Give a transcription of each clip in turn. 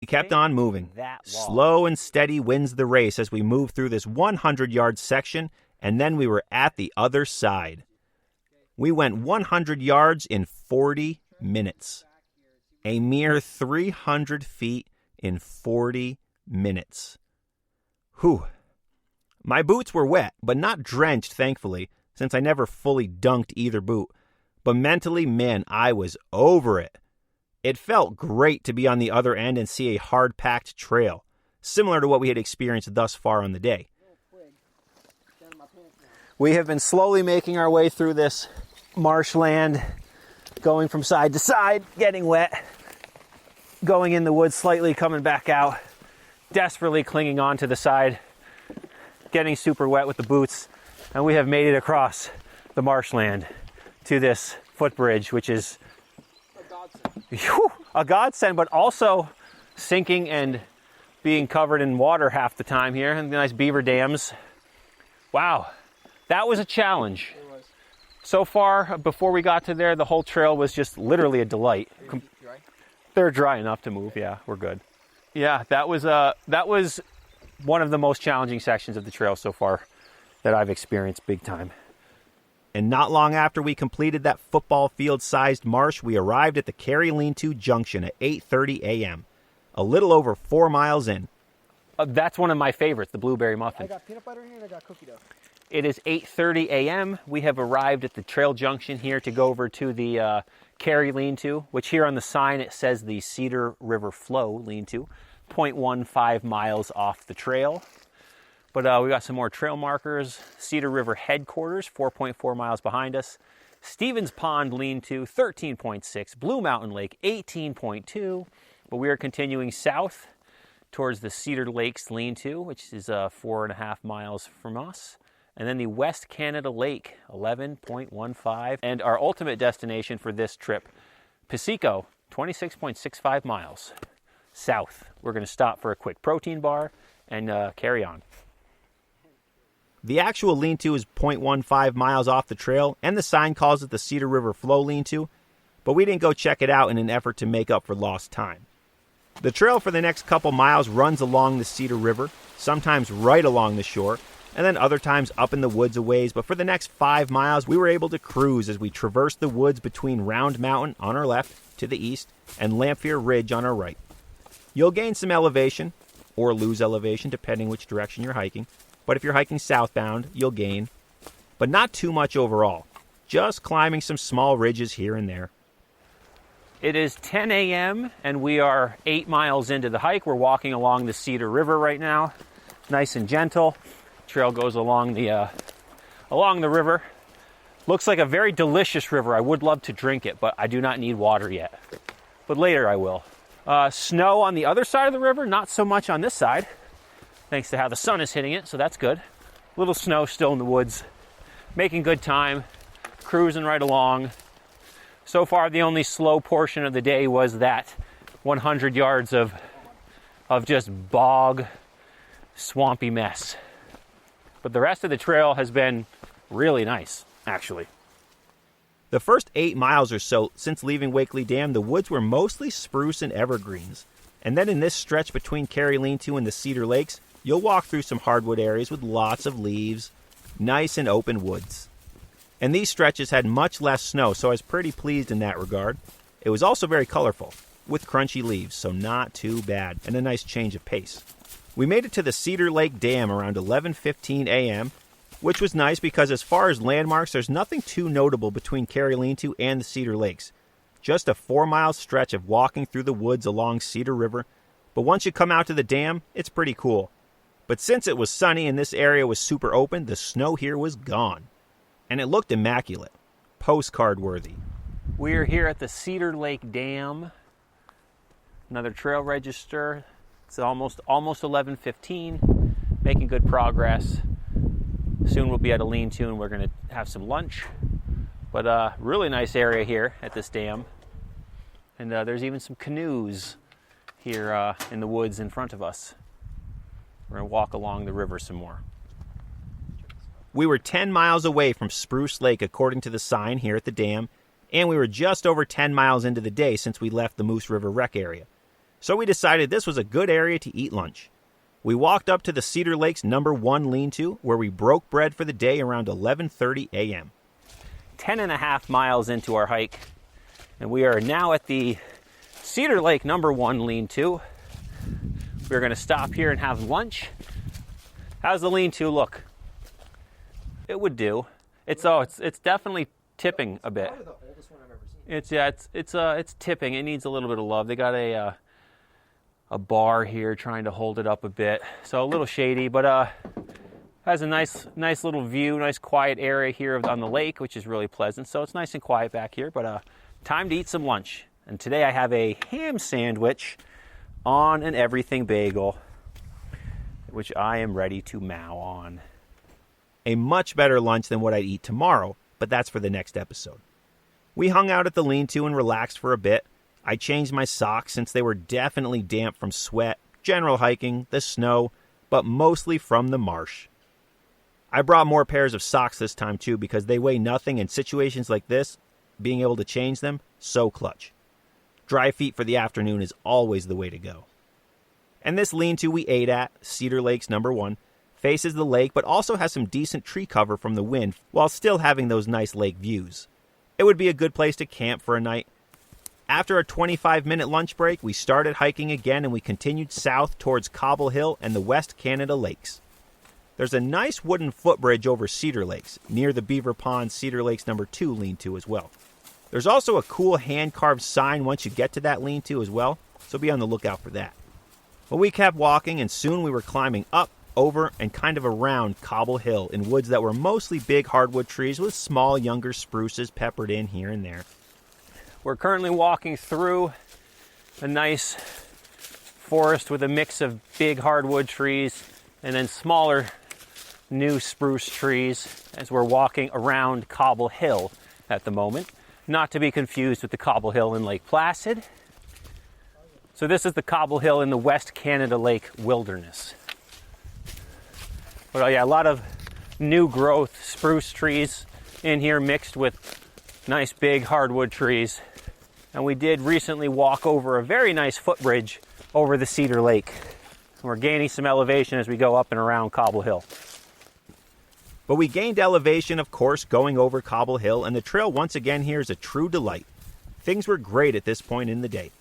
We kept on moving. Slow and steady wins the race as we moved through this 100-yard section, and then we were at the other side. We went 100 yards in 40 minutes. A mere 300 feet in 40 minutes. Whew. My boots were wet, but not drenched, thankfully, since I never fully dunked either boot. But mentally, man, I was over it. It felt great to be on the other end and see a hard-packed trail, similar to what we had experienced thus far on the day. We have been slowly making our way through this marshland, going from side to side, getting wet, going in the woods slightly, coming back out, desperately clinging on to the side, getting super wet with the boots, and we have made it across the marshland to this footbridge, which is a godsend, but also sinking and being covered in water half the time here, and the nice beaver dams. Wow, that was a challenge. It was. So far, before we got to there, the whole trail was just literally a delight. Dry? They're dry enough to move, yeah, we're good. Yeah, that was one of the most challenging sections of the trail so far that I've experienced big time. And not long after we completed that football field-sized marsh, we arrived at the Cary Lean-To Junction at 8:30 a.m., a little over 4 miles in. That's one of my favorites, the blueberry muffin. I got peanut butter in here and I got cookie dough. It is 8:30 a.m. We have arrived at the trail junction here to go over to the Cary Lean-To, which here on the sign it says the Cedar River Flow Lean-To, 0.15 miles off the trail. But we got some more trail markers. Cedar River Headquarters, 4.4 miles behind us. Stevens Pond Lean-To, 13.6. Blue Mountain Lake, 18.2. But we are continuing south towards the Cedar Lakes Lean-To, which is 4.5 miles from us. And then the West Canada Lake, 11.15. And our ultimate destination for this trip, Piseco, 26.65 miles south. We're going to stop for a quick protein bar and carry on. The actual lean-to is 0.15 miles off the trail, and the sign calls it the Cedar River Flow Lean-To, but we didn't go check it out in an effort to make up for lost time. The trail for the next couple miles runs along the Cedar River, sometimes right along the shore, and then other times up in the woods a ways, but for the next 5 miles we were able to cruise as we traversed the woods between Round Mountain on our left to the east and Lamphere Ridge on our right. You'll gain some elevation, or lose elevation depending which direction you're hiking, but if you're hiking southbound, you'll gain, but not too much overall, just climbing some small ridges here and there. It is 10 a.m. and we are 8 miles into the hike. We're walking along the Cedar River right now, nice and gentle. Trail goes along the river. Looks like a very delicious river. I would love to drink it, but I do not need water yet. But later I will. Snow on the other side of the river, not so much on this side, thanks to how the sun is hitting it, so that's good. Little snow still in the woods. Making good time, cruising right along. So far, the only slow portion of the day was that 100 yards of just bog, swampy mess. But the rest of the trail has been really nice, actually. The first 8 miles or so since leaving Wakely Dam, the woods were mostly spruce and evergreens. And then in this stretch between Cary Lean-To and the Cedar Lakes, you'll walk through some hardwood areas with lots of leaves, nice and open woods. And these stretches had much less snow, so I was pretty pleased in that regard. It was also very colorful, with crunchy leaves, so not too bad, and a nice change of pace. We made it to the Cedar Lake Dam around 11:15 a.m., which was nice because as far as landmarks, there's nothing too notable between Cary Lean-To and the Cedar Lakes. Just a 4-mile stretch of walking through the woods along Cedar River, but once you come out to the dam, it's pretty cool. But since it was sunny and this area was super open, the snow here was gone. And it looked immaculate. Postcard worthy. We're here at the Cedar Lake Dam. Another trail register. It's almost 11:15. Making good progress. Soon we'll be at a lean-to and we're going to have some lunch. But really nice area here at this dam. And there's even some canoes here in the woods in front of us. We're going to walk along the river some more. We were 10 miles away from Spruce Lake according to the sign here at the dam, and we were just over 10 miles into the day since we left the Moose River Rec area. So we decided this was a good area to eat lunch. We walked up to the Cedar Lake's #1 lean-to, where we broke bread for the day around 11:30 a.m. 10.5 miles into our hike, and we are now at the Cedar Lake #1 lean-to. We're going to stop here and have lunch. How's the lean-to look? It would do. It's definitely tipping a bit. Probably the oldest one I've ever seen. It's tipping. It needs a little bit of love. They got a bar here trying to hold it up a bit, so a little shady, but has a nice little view, nice quiet area here on the lake, which is really pleasant. So it's nice and quiet back here. But time to eat some lunch. And today I have a ham sandwich on an everything bagel, which I am ready to mow on. A much better lunch than what I'd eat tomorrow, but that's for the next episode. We hung out at the lean-to and relaxed for a bit. I changed my socks since they were definitely damp from sweat, general hiking, the snow, but mostly from the marsh. I brought more pairs of socks this time too because they weigh nothing. In situations like this, being able to change them, so clutch. Dry feet for the afternoon is always the way to go. And this lean-to we ate at, Cedar Lake's #1, faces the lake but also has some decent tree cover from the wind while still having those nice lake views. It would be a good place to camp for a night. After a 25-minute lunch break, we started hiking again and we continued south towards Cobble Hill and the West Canada Lakes. There's a nice wooden footbridge over Cedar Lakes, near the Beaver Pond Cedar Lakes #2 lean-to as well. There's also a cool hand-carved sign once you get to that lean-to as well, so be on the lookout for that. But we kept walking and soon we were climbing up, over, and kind of around Cobble Hill in woods that were mostly big hardwood trees with small younger spruces peppered in here and there. We're currently walking through a nice forest with a mix of big hardwood trees and then smaller new spruce trees as we're walking around Cobble Hill at the moment. Not to be confused with the Cobble Hill in Lake Placid. So this is the Cobble Hill in the West Canada Lake wilderness. But yeah, a lot of new growth spruce trees in here mixed with nice big hardwood trees. And we did recently walk over a very nice footbridge over the Cedar Lake. We're gaining some elevation as we go up and around Cobble Hill. But we gained elevation, of course, going over Cobble Hill, and the trail once again here is a true delight. Things were great at this point in the day.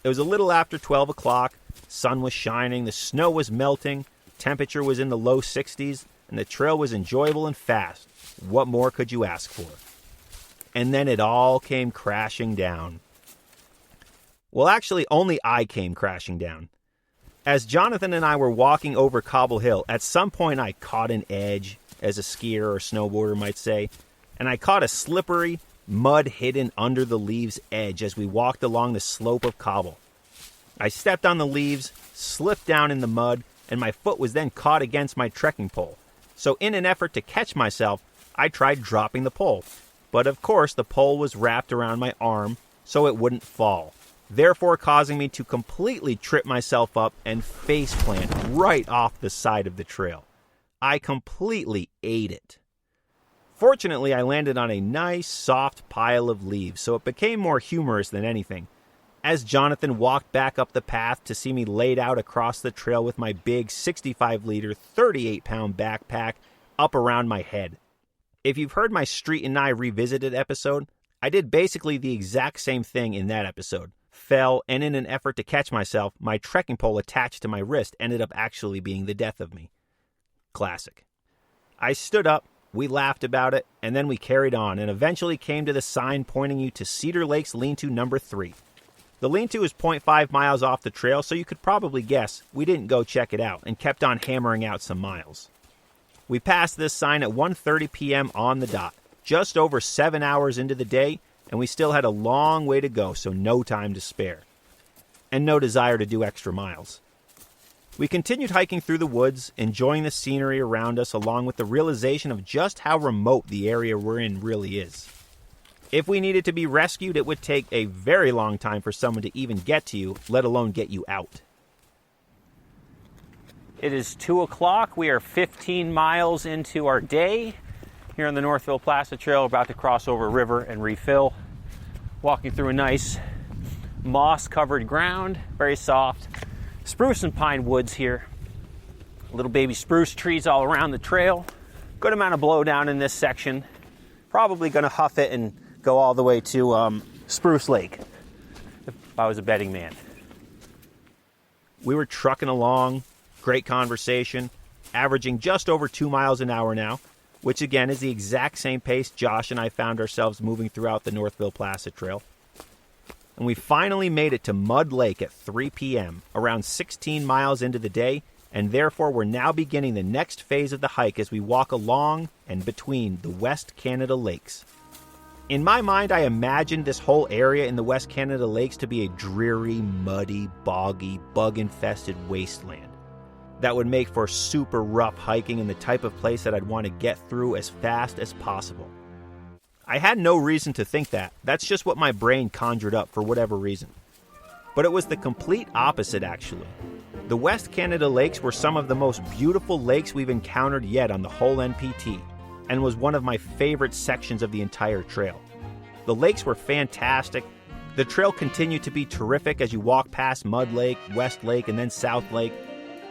It was a little after 12 o'clock, sun was shining, the snow was melting, temperature was in the low 60s, and the trail was enjoyable and fast. What more could you ask for? And then it all came crashing down. Well, actually, only I came crashing down. As Jonathan and I were walking over Cobble Hill, at some point I caught an edge, as a skier or snowboarder might say, and I caught a slippery, mud-hidden under the leaves edge as we walked along the slope of cobble. I stepped on the leaves, slipped down in the mud, and my foot was then caught against my trekking pole. So in an effort to catch myself, I tried dropping the pole. But of course the pole was wrapped around my arm so it wouldn't fall, therefore causing me to completely trip myself up and faceplant right off the side of the trail. I completely ate it. Fortunately, I landed on a nice, soft pile of leaves, so it became more humorous than anything, as Jonathan walked back up the path to see me laid out across the trail with my big 65-liter, 38-pound backpack up around my head. If you've heard my Street and I Revisited episode, I did basically the exact same thing in that episode. Fell, and in an effort to catch myself, my trekking pole attached to my wrist ended up actually being the death of me. Classic. I stood up, we laughed about it, and then we carried on and eventually came to the sign pointing you to Cedar Lake's lean-to #3. The lean-to is 0.5 miles off the trail, so you could probably guess we didn't go check it out and kept on hammering out some miles. We passed this sign at 1:30 p.m. on the dot, just over 7 hours into the day, and we still had a long way to go, so no time to spare. And no desire to do extra miles. We continued hiking through the woods, enjoying the scenery around us along with the realization of just how remote the area we're in really is. If we needed to be rescued, it would take a very long time for someone to even get to you, let alone get you out. It is 2 o'clock. We are 15 miles into our day here on the Northville-Placid Trail, about to cross over a river and refill. Walking through a nice moss-covered ground, very soft. Spruce and pine woods here. Little baby spruce trees all around the trail. Good amount of blowdown in this section. Probably going to huff it and go all the way to Spruce Lake if I was a betting man. We were trucking along, great conversation, averaging just over 2 miles an hour now, which again is the exact same pace Josh and I found ourselves moving throughout the Northville-Placid Trail. And we finally made it to Mud Lake at 3 p.m., around 16 miles into the day, and therefore we're now beginning the next phase of the hike as we walk along and between the West Canada Lakes. In my mind, I imagined this whole area in the West Canada Lakes to be a dreary, muddy, boggy, bug-infested wasteland that would make for super rough hiking and the type of place that I'd want to get through as fast as possible. I had no reason to think that. That's just what my brain conjured up for whatever reason. But it was the complete opposite, actually. The West Canada Lakes were some of the most beautiful lakes we've encountered yet on the whole NPT, and was one of my favorite sections of the entire trail. The lakes were fantastic. The trail continued to be terrific as you walk past Mud Lake, West Lake, and then South Lake.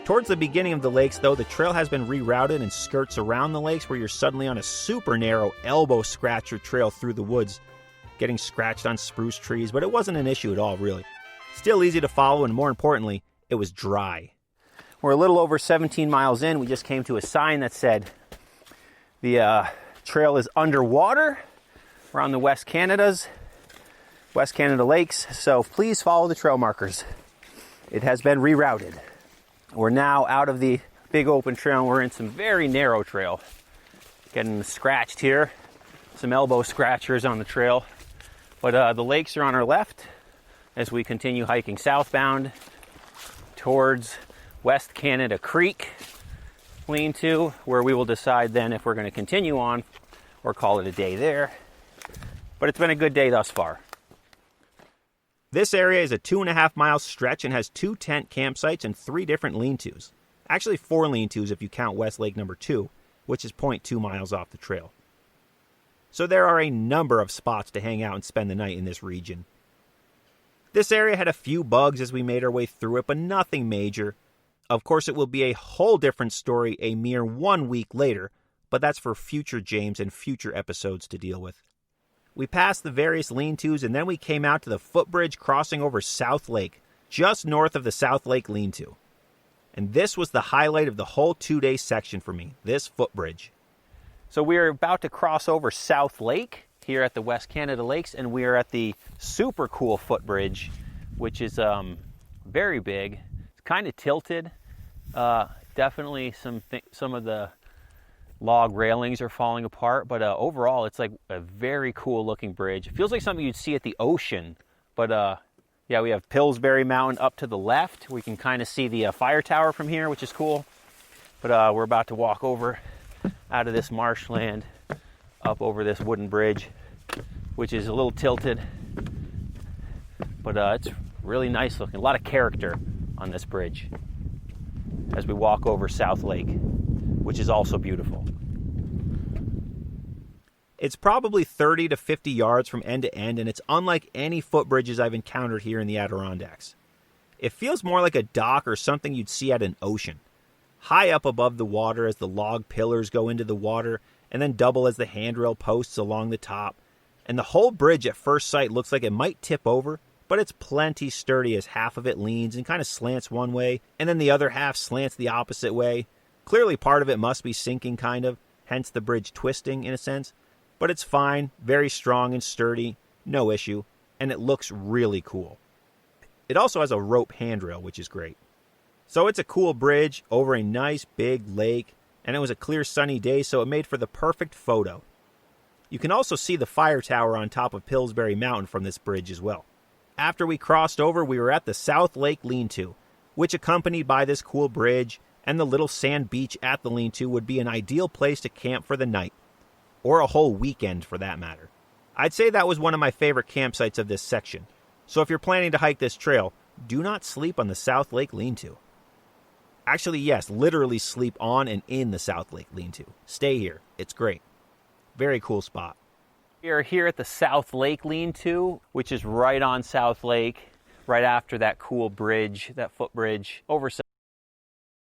Towards the beginning of the lakes, though, the trail has been rerouted and skirts around the lakes where you're suddenly on a super narrow elbow scratcher trail through the woods, getting scratched on spruce trees, but it wasn't an issue at all, really. Still easy to follow, and more importantly, it was dry. We're a little over 17 miles in. We just came to a sign that said the trail is underwater. We're on the West Canada Lakes, so please follow the trail markers. It has been rerouted. We're now out of the big open trail and we're in some very narrow trail. Getting scratched here, some elbow scratchers on the trail. But the lakes are on our left as we continue hiking southbound towards West Canada Creek lean-to, where we will decide then if we're going to continue on or call it a day there. But it's been a good day thus far. This area is a 2.5 mile stretch and has 2 tent campsites and 3 different lean-tos. Actually 4 lean-tos if you count West Lake number 2, which is 0.2 miles off the trail. So there are a number of spots to hang out and spend the night in this region. This area had a few bugs as we made our way through it, but nothing major. Of course, it will be a whole different story a mere 1 week later, but that's for future James and future episodes to deal with. We passed the various lean-tos, and then we came out to the footbridge crossing over South Lake, just north of the South Lake lean-to. And this was the highlight of the whole 2-day section for me, this footbridge. So we're about to cross over South Lake here at the West Canada Lakes, and we are at the super cool footbridge, which is very big. It's kind of tilted. Definitely some of the log railings are falling apart, but overall it's like a very cool looking bridge. It feels like something you'd see at the ocean, but yeah, we have Pillsbury Mountain up to the left. We can kind of see the fire tower from here, which is cool. But we're about to walk over out of this marshland up over this wooden bridge, which is a little tilted, but it's really nice looking. A lot of character on this bridge as we walk over South Lake, which is also beautiful. It's probably 30 to 50 yards from end to end, and it's unlike any footbridges I've encountered here in the Adirondacks. It feels more like a dock or something you'd see at an ocean, high up above the water as the log pillars go into the water, and then double as the handrail posts along the top. And the whole bridge at first sight looks like it might tip over, but it's plenty sturdy as half of it leans and kind of slants one way, and then the other half slants the opposite way. Clearly part of it must be sinking kind of, hence the bridge twisting in a sense. But it's fine, very strong and sturdy, no issue, and it looks really cool. It also has a rope handrail, which is great. So it's a cool bridge over a nice big lake, and it was a clear sunny day, so it made for the perfect photo. You can also see the fire tower on top of Pillsbury Mountain from this bridge as well. After we crossed over, we were at the South Lake lean-to, which accompanied by this cool bridge and the little sand beach at the lean-to would be an ideal place to camp for the night. Or a whole weekend, for that matter. I'd say that was one of my favorite campsites of this section. So if you're planning to hike this trail, do not sleep on the South Lake lean-to. Actually, yes, literally sleep on and in the South Lake lean-to. Stay here. It's great. Very cool spot. We are here at the South Lake lean-to, which is right on South Lake. right after that cool bridge, that footbridge over